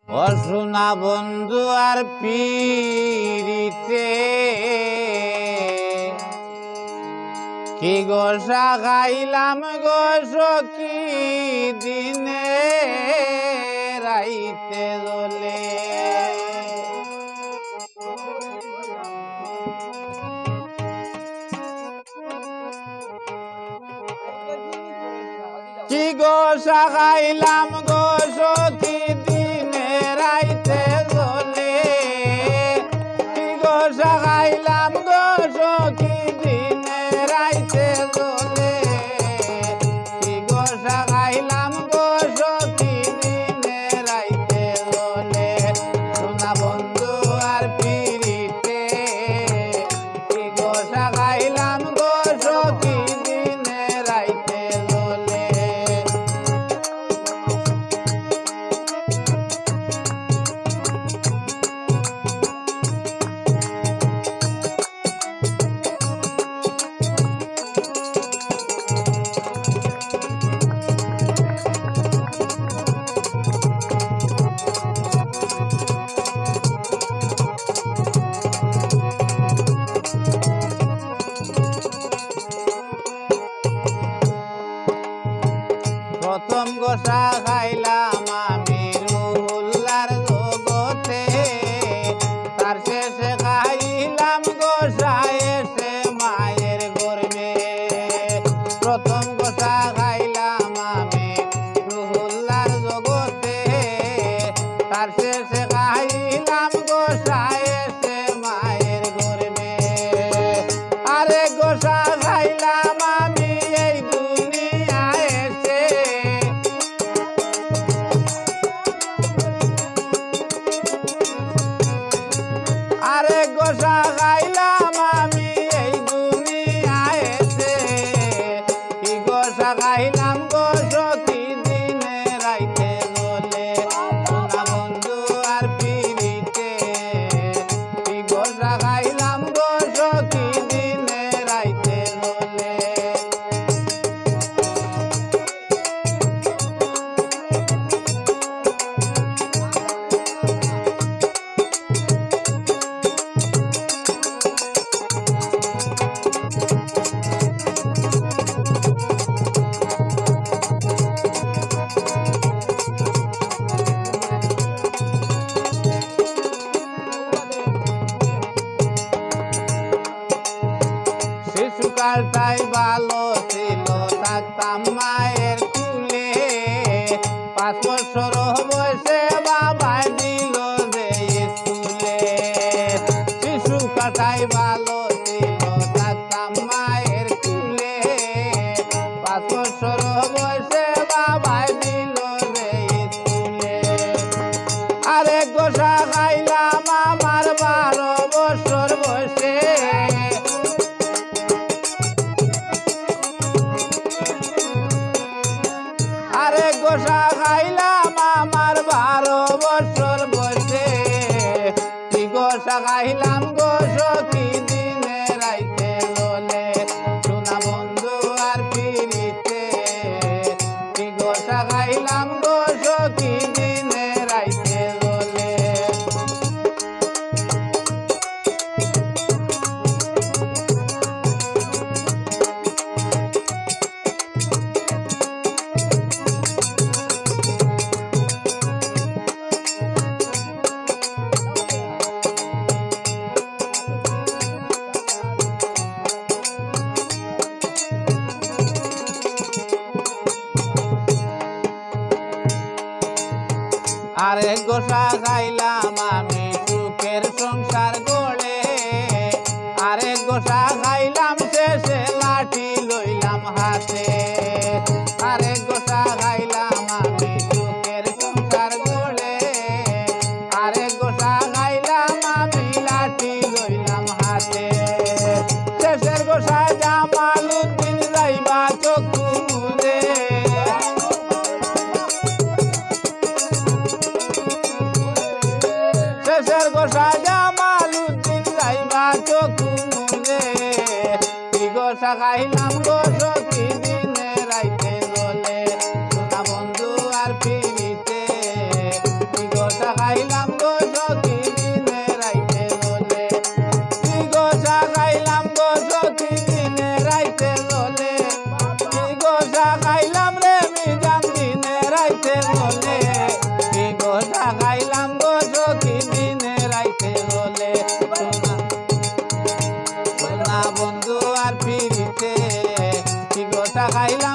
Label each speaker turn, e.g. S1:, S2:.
S1: অসুনা বন্ধু আর পিরিতে কি গোসা খাইলাম গোসকি দিনে রাইতে দোলে কি গোসা খাইলাম গোসকি দিনে রাইতে দোলে কি গোসা খাইলাম গোসকি দিনে রাইতে দোলে কি গোসা খাইলাম গোসকি দিনে রাইতে দোলে সোনা বন্ধু আর পিরিতে কি গোসা খাইলাম গোসকি দিনে রাইতে দোলে প্রথম গোসা খাইলাম আমি রুহুল্লার জগতে তার শেষে খাইলাম গোসা এসে মায়ের গর্ভে প্রথম গোসা খাইলাম আমি রুহুল্লার জগতে তার শেষে খাইলাম গোসা এসে মায়ের গর্ভে আরে গোসা খাইলাম আমি এই দুনিয়ায় এসে আরে গোসা খাইলাম আমি এই দুনিয়ায় এসে কি গোসা খাইলাম গোসকি দিনে রাইতে দোলে সোনা বন্ধু আর পিরিতে কি গোসা খাইলাম গোসকি দিনে রাইতে দোলে শিশুকালটাই ভালো ছিল থাকতাম মায়ের কুলে 5 বছর বয়সে বাবাই দিল যে স্কুলে শিশুকালটাই ভালো ছিল থাকতাম মায়ের কুলে 5 বছর বয়সে বাবাই দিল যে স্কুলে আরে গোসা খাইলাম আমার 12 বছর বয়সে আরে গোসা খাইলাম আমার 12 বছর বয়সে কি গোসা খাইলাম গোসকি দিনে রাইতে দোলে সোনা বন্ধু আর পিরিতে কি গোসা খাইলাম গোসকি দিনে রাইতে দোলে আরে গোসা খাইলাম আমি সুখের সংসার গড়ে আরে গোসা খাইলাম শেষে লাঠি লইলাম হাতে আরে গোসা খাইলাম আমি সুখের সংসার গড়ে আরে গোসা খাইলাম আমি লাঠি লইলাম হাতে শেষের গোসা জামালউদ্দিন যাইবা চক্ষু মুদে শেষের গোসা জামালউদ্দিন যাইবা চক্ষু মুদে কি গোসা খাইলাম গোসকি দিনে রাইতে দোলে সোনা বন্ধু আর পিরিতে কি গোসা গোসা খাইলাম রে মিজান দিনে রাইতে বলে কি গোসা খাইলাম গো সখী দিনে রাইতে বলে সোনা বন্ধু আর ফিরিতে কি গোসা খাইলাম